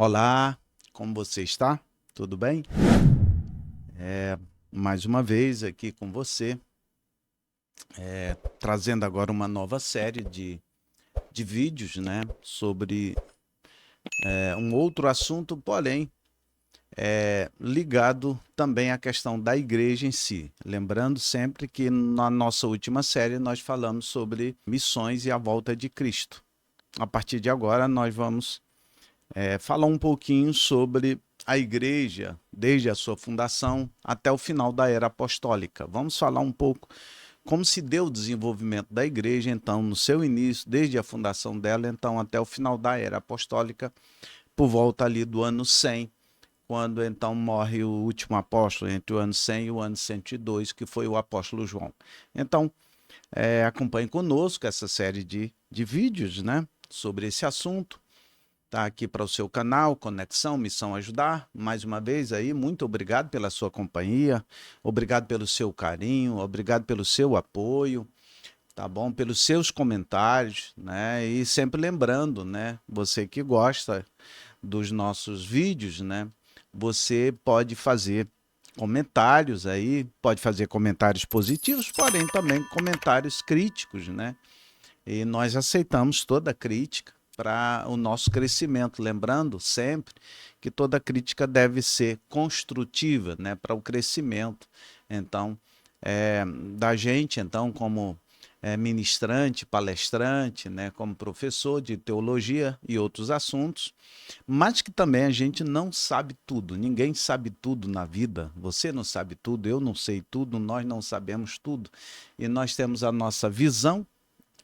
Olá, como você está? Tudo bem? Mais uma vez aqui com você, trazendo agora uma nova série de vídeos, né, sobre um outro assunto, porém ligado também à questão da igreja em si. Lembrando sempre que na nossa última série nós falamos sobre missões e a volta de Cristo. A partir de agora nós vamos falar um pouquinho sobre a igreja, desde a sua fundação até o final da era apostólica. Vamos falar um pouco como se deu o desenvolvimento da igreja, então, no seu início, desde a fundação dela, então, até o final da era apostólica, por volta ali do ano 100, quando então morre o último apóstolo, entre o ano 100 e o ano 102, que foi o apóstolo João. Então, acompanhe conosco essa série de vídeos, né, sobre esse assunto. Tá aqui para o seu canal, Conexão Missão Ajudar. Mais uma vez aí, muito obrigado pela sua companhia, obrigado pelo seu carinho, obrigado pelo seu apoio, tá bom? Pelos seus comentários, né? E sempre lembrando, né? Você que gosta dos nossos vídeos, né? Você pode fazer comentários aí, pode fazer comentários positivos, porém também comentários críticos, né? E nós aceitamos toda crítica para o nosso crescimento, lembrando sempre que toda crítica deve ser construtiva, né, para o crescimento. Então, da gente, então, como ministrante, palestrante, né, como professor de teologia e outros assuntos, mas que também a gente não sabe tudo, ninguém sabe tudo na vida, você não sabe tudo, eu não sei tudo, nós não sabemos tudo, e nós temos a nossa visão,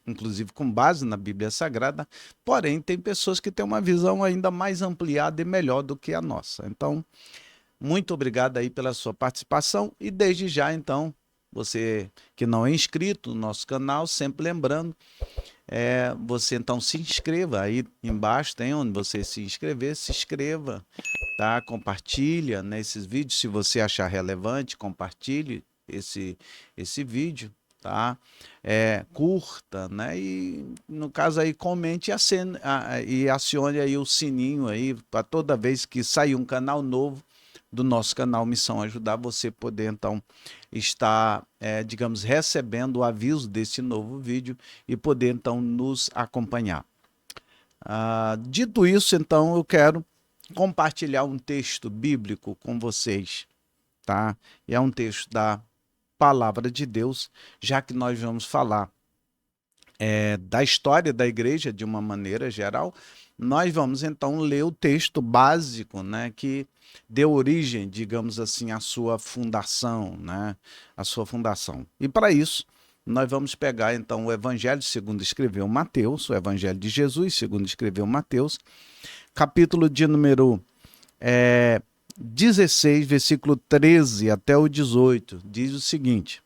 inclusive com base na Bíblia Sagrada, porém tem pessoas que têm uma visão ainda mais ampliada e melhor do que a nossa. Então, muito obrigado aí pela sua participação e desde já, então, você que não é inscrito no nosso canal, sempre lembrando, você então se inscreva, aí embaixo tem onde você se inscrever, se inscreva, tá? Compartilha, né, esses vídeos, se você achar relevante, compartilhe esse vídeo, tá? Curta, né? E no caso aí comente e acione aí o sininho aí para toda vez que sair um canal novo do nosso canal Missão Ajudar, você poder então estar, digamos, recebendo o aviso desse novo vídeo e poder então nos acompanhar. Dito isso, então eu quero compartilhar um texto bíblico com vocês, tá? E é um texto da palavra de Deus, já que nós vamos falar da história da igreja de uma maneira geral, nós vamos então ler o texto básico, né, que deu origem, digamos assim, à sua fundação, né, à sua fundação. E para isso, nós vamos pegar então o Evangelho segundo escreveu Mateus, o Evangelho de Jesus segundo escreveu Mateus, capítulo de número 16, versículo 13 até o 18, diz o seguinte: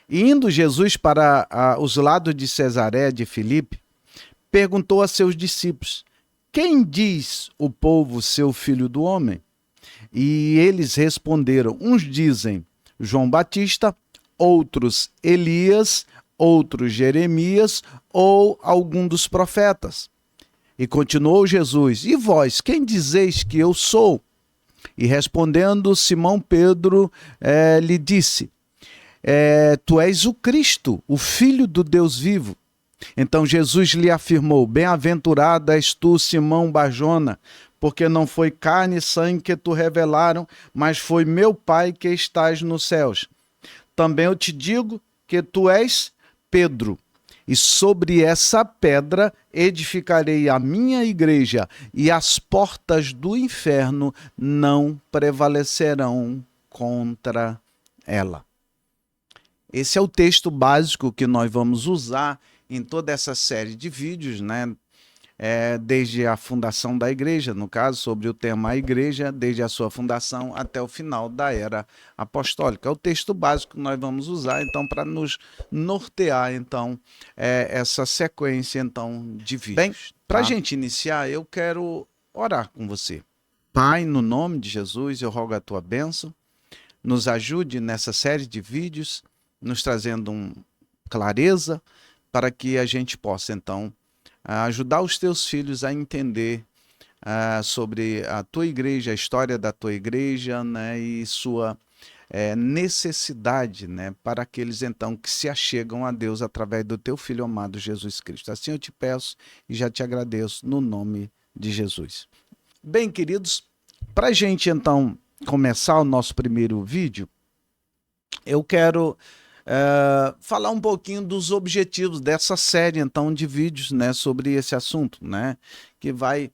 E indo Jesus para os lados de Cesareia de Filipe, perguntou a seus discípulos: Quem diz o povo ser o filho do homem? E eles responderam: Uns dizem João Batista, outros Elias, outros Jeremias ou algum dos profetas. E continuou Jesus: E vós, quem dizeis que eu sou? E respondendo, Simão Pedro lhe disse: Tu és o Cristo, o Filho do Deus vivo. Então Jesus lhe afirmou: Bem-aventurado és tu, Simão Barjona, porque não foi carne e sangue que tu revelaram, mas foi meu Pai que estás nos céus. Também eu te digo que tu és Pedro, e sobre essa pedra edificarei a minha igreja, e as portas do inferno não prevalecerão contra ela. Esse é o texto básico que nós vamos usar em toda essa série de vídeos, né? Desde a fundação da igreja, no caso, sobre o tema a igreja, desde a sua fundação até o final da era apostólica. É o texto básico que nós vamos usar, então, para nos nortear, então, essa sequência, então, de vídeos. Bem, para a gente iniciar, eu quero orar com você. Pai, no nome de Jesus, eu rogo a tua bênção, nos ajude nessa série de vídeos, nos trazendo clareza para que a gente possa, então, ajudar os teus filhos a entender sobre a tua igreja, a história da tua igreja, né, e sua necessidade, né, para aqueles então que se achegam a Deus através do teu Filho amado Jesus Cristo. Assim eu te peço e já te agradeço no nome de Jesus. Bem, queridos, para a gente então começar o nosso primeiro vídeo, eu quero falar um pouquinho dos objetivos dessa série então de vídeos, né, sobre esse assunto, né, que vai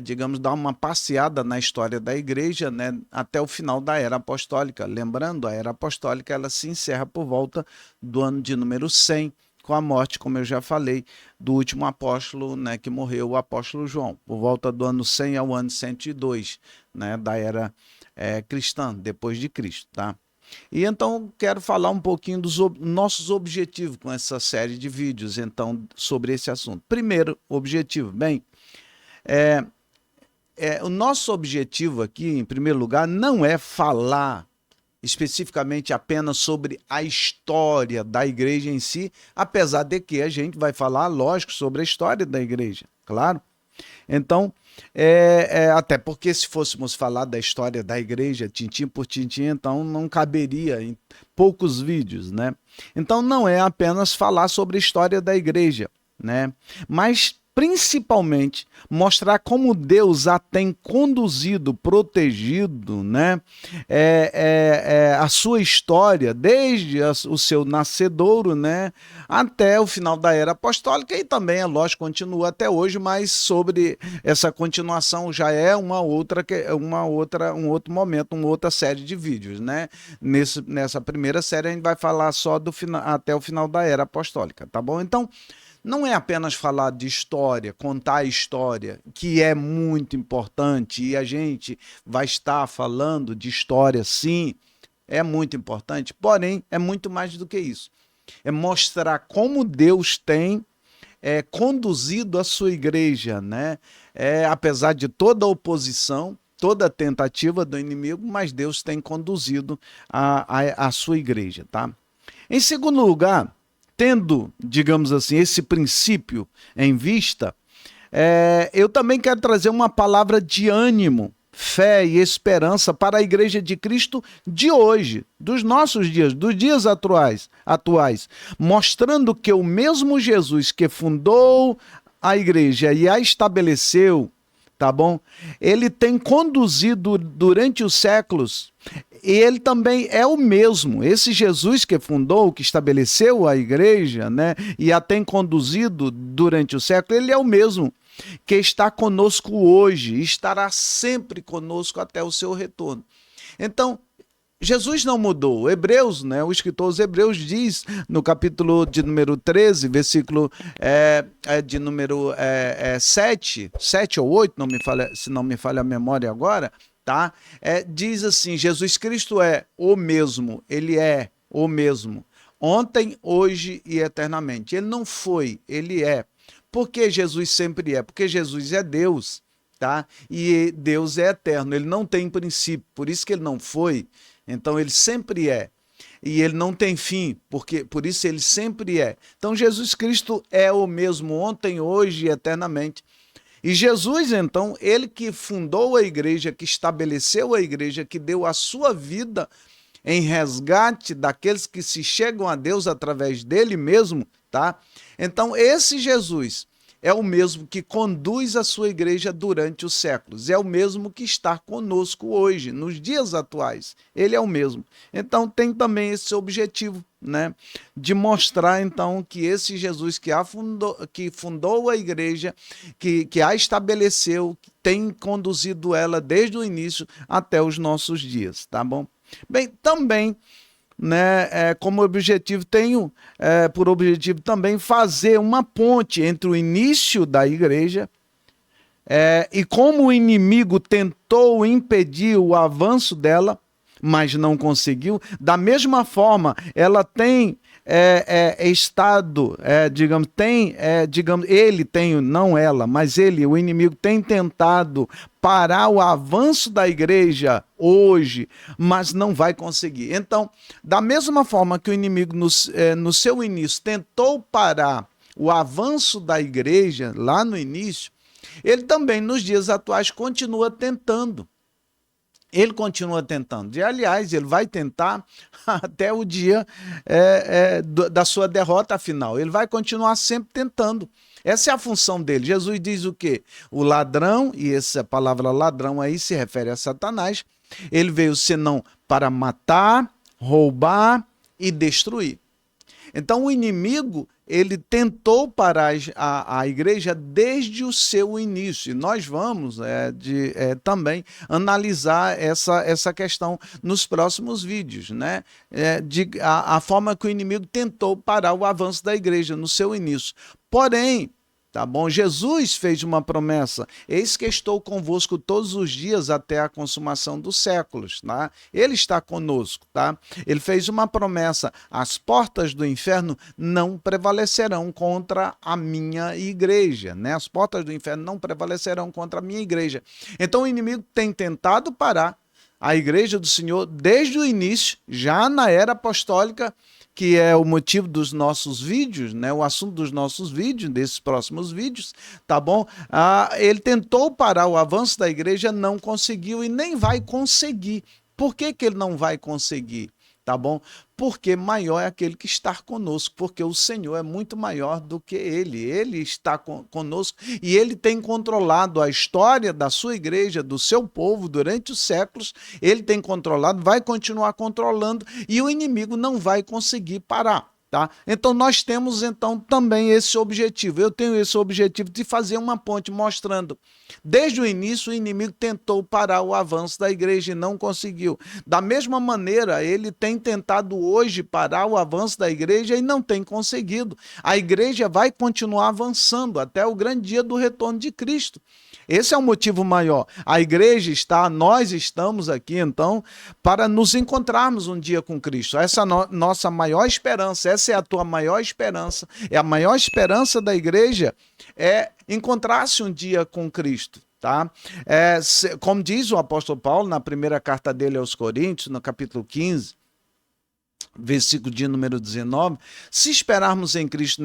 digamos, dar uma passeada na história da igreja, né, até o final da Era Apostólica. Lembrando, a Era Apostólica ela se encerra por volta do ano de número 100, com a morte, como eu já falei, do último apóstolo, né, que morreu, o apóstolo João, por volta do ano 100 ao ano 102, né, da Era cristã, depois de Cristo, tá? E então quero falar um pouquinho dos nossos objetivos com essa série de vídeos, então, sobre esse assunto. Primeiro objetivo, bem, o nosso objetivo aqui, em primeiro lugar, não é falar especificamente apenas sobre a história da igreja em si, apesar de que a gente vai falar, lógico, sobre a história da igreja, claro. Então, até porque se fôssemos falar da história da igreja, tintim por tintim, então não caberia em poucos vídeos, né? Então não é apenas falar sobre a história da igreja, né? Mas principalmente mostrar como Deus a tem conduzido, protegido, né? A sua história, desde o seu nascedouro, né? Até o final da Era Apostólica, e também, é lógico, continua até hoje, mas sobre essa continuação já é um outro momento, uma outra série de vídeos, né? Nessa primeira série a gente vai falar só até o final da Era Apostólica, tá bom? Então, não é apenas falar de história, contar a história, que é muito importante, e a gente vai estar falando de história, sim, é muito importante, porém, é muito mais do que isso. É mostrar como Deus tem conduzido a sua igreja, né? Apesar de toda a oposição, toda a tentativa do inimigo, mas Deus tem conduzido a sua igreja, tá? Em segundo lugar, tendo, digamos assim, esse princípio em vista, eu também quero trazer uma palavra de ânimo, fé e esperança para a Igreja de Cristo de hoje, dos nossos dias, dos dias atuais, mostrando que o mesmo Jesus que fundou a igreja e a estabeleceu, tá bom? Ele tem conduzido durante os séculos, e ele também é o mesmo. Esse Jesus que fundou, que estabeleceu a igreja, né, e a tem conduzido durante o século, ele é o mesmo que está conosco hoje, e estará sempre conosco até o seu retorno. Então, Jesus não mudou. Hebreus, né, o escritor aos Hebreus diz no capítulo de número 13, versículo de número 7 ou 8, se não me falha a memória agora, tá? Diz assim, Jesus Cristo é o mesmo, ele é o mesmo, ontem, hoje e eternamente. Ele não foi, ele é. Por que Jesus sempre é? Porque Jesus é Deus, tá? E Deus é eterno, ele não tem princípio, por isso que ele não foi. Então ele sempre é. E ele não tem fim, por isso ele sempre é. Então Jesus Cristo é o mesmo ontem, hoje e eternamente. E Jesus, então, ele que fundou a igreja, que estabeleceu a igreja, que deu a sua vida em resgate daqueles que se chegam a Deus através dele mesmo, tá? Então esse Jesus é o mesmo que conduz a sua igreja durante os séculos, é o mesmo que está conosco hoje, nos dias atuais, ele é o mesmo. Então tem também esse objetivo, né, de mostrar então que esse Jesus que fundou a igreja, que a estabeleceu, tem conduzido ela desde o início até os nossos dias, tá bom? Bem, também, né, como objetivo, tenho por objetivo também fazer uma ponte entre o início da igreja e como o inimigo tentou impedir o avanço dela, mas não conseguiu. Da mesma forma, ela tem estado, ele tem, não ela, mas ele, o inimigo, tem tentado parar o avanço da igreja hoje, mas não vai conseguir. Então, da mesma forma que o inimigo, no seu início, tentou parar o avanço da igreja, lá no início, ele também nos dias atuais continua tentando. Ele continua tentando. E, aliás, ele vai tentar até o dia da sua derrota final. Ele vai continuar sempre tentando. Essa é a função dele. Jesus diz o quê? O ladrão, e essa palavra ladrão aí se refere a Satanás, ele veio senão para matar, roubar e destruir. Então o inimigo, ele tentou parar a igreja desde o seu início. E nós vamos também analisar essa questão nos próximos vídeos, né? A forma que o inimigo tentou parar o avanço da igreja no seu início. Porém, tá bom? Jesus fez uma promessa: eis que estou convosco todos os dias até a consumação dos séculos, tá? Ele está conosco, tá? Ele fez uma promessa: as portas do inferno não prevalecerão contra a minha igreja, né? As portas do inferno não prevalecerão contra a minha igreja. Então o inimigo tem tentado parar a igreja do Senhor desde o início, já na era apostólica, que é o motivo dos nossos vídeos, né? O assunto dos nossos vídeos, desses próximos vídeos, tá bom? Ele tentou parar o avanço da igreja, não conseguiu e nem vai conseguir. Por que que ele não vai conseguir? Tá bom? Porque maior é aquele que está conosco, porque o Senhor é muito maior do que ele está conosco e ele tem controlado a história da sua igreja, do seu povo durante os séculos, ele tem controlado, vai continuar controlando e o inimigo não vai conseguir parar. Tá? Então nós temos também esse objetivo. Eu tenho esse objetivo de fazer uma ponte mostrando desde o início o inimigo tentou parar o avanço da igreja e não conseguiu. Da mesma maneira, ele tem tentado hoje parar o avanço da igreja e não tem conseguido. A igreja vai continuar avançando até o grande dia do retorno de Cristo. Esse é o motivo maior. A igreja nós estamos aqui, então, para nos encontrarmos um dia com Cristo. Essa é a nossa maior esperança, essa é a tua maior esperança. É a maior esperança da igreja é encontrar-se um dia com Cristo. Tá? Como diz o apóstolo Paulo na primeira carta dele aos Coríntios, no capítulo 15, versículo de número 19, se esperarmos em Cristo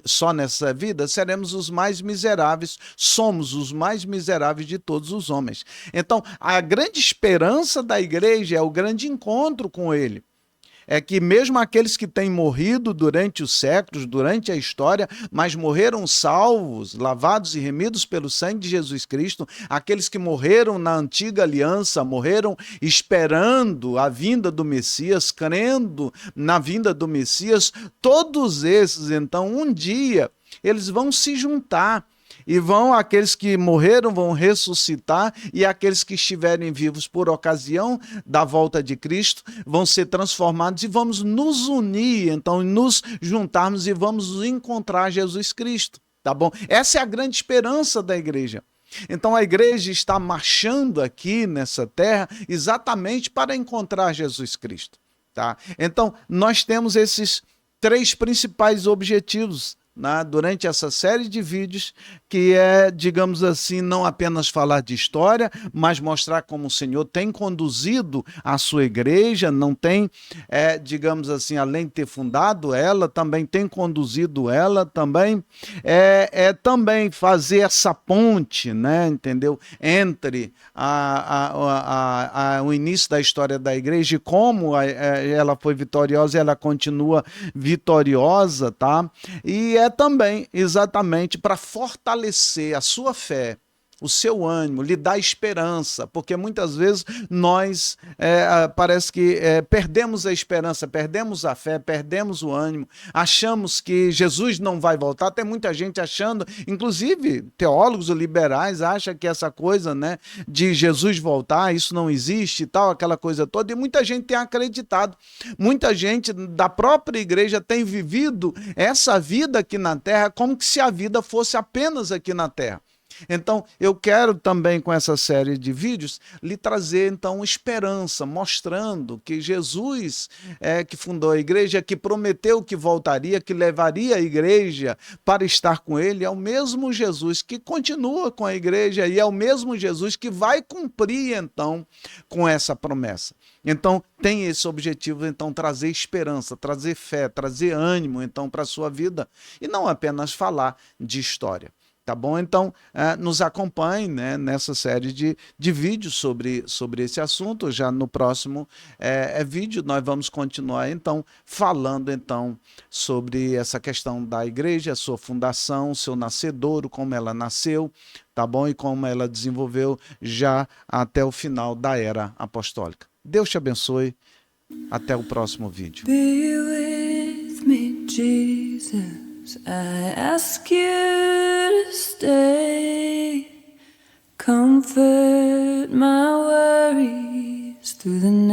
só nessa vida, seremos os mais miseráveis, somos os mais miseráveis de todos os homens. Então, a grande esperança da igreja é o grande encontro com Ele. É que mesmo aqueles que têm morrido durante os séculos, durante a história, mas morreram salvos, lavados e remidos pelo sangue de Jesus Cristo, aqueles que morreram na antiga aliança, morreram esperando a vinda do Messias, crendo na vinda do Messias, todos esses, então, um dia, eles vão se juntar. E aqueles que morreram vão ressuscitar, e aqueles que estiverem vivos por ocasião da volta de Cristo vão ser transformados e vamos nos unir, então nos juntarmos e vamos encontrar Jesus Cristo, tá bom? Essa é a grande esperança da igreja. Então a igreja está marchando aqui nessa terra exatamente para encontrar Jesus Cristo, tá? Então nós temos esses 3 principais objetivos durante essa série de vídeos, que é, digamos assim, não apenas falar de história, mas mostrar como o Senhor tem conduzido a sua igreja, não tem, digamos assim, além de ter fundado ela, também tem conduzido ela, também também fazer essa ponte, né, entendeu? Entre o início da história da igreja e como ela foi vitoriosa e ela continua vitoriosa, tá? E também exatamente para fortalecer a sua fé, o seu ânimo, lhe dar esperança, porque muitas vezes nós parece que perdemos a esperança, perdemos a fé, perdemos o ânimo, achamos que Jesus não vai voltar. Tem muita gente achando, inclusive teólogos liberais acham que essa coisa, né, de Jesus voltar, isso não existe e tal, aquela coisa toda, e muita gente tem acreditado, muita gente da própria igreja tem vivido essa vida aqui na terra como que se a vida fosse apenas aqui na terra. Então, eu quero também, com essa série de vídeos, lhe trazer, então, esperança, mostrando que Jesus, que fundou a igreja, que prometeu que voltaria, que levaria a igreja para estar com ele, é o mesmo Jesus que continua com a igreja e é o mesmo Jesus que vai cumprir, então, com essa promessa. Então, tem esse objetivo, então, trazer esperança, trazer fé, trazer ânimo, então, para a sua vida, e não apenas falar de história. Tá bom? Então, nos acompanhe, né, nessa série de vídeos sobre esse assunto. Já no próximo vídeo nós vamos continuar, então, falando então, sobre essa questão da igreja, a sua fundação, seu nascedouro, como ela nasceu, tá bom? E como ela desenvolveu já até o final da era apostólica. Deus te abençoe. Até o próximo vídeo. Be with me, Jesus. I ask you to stay, comfort my worries through the night.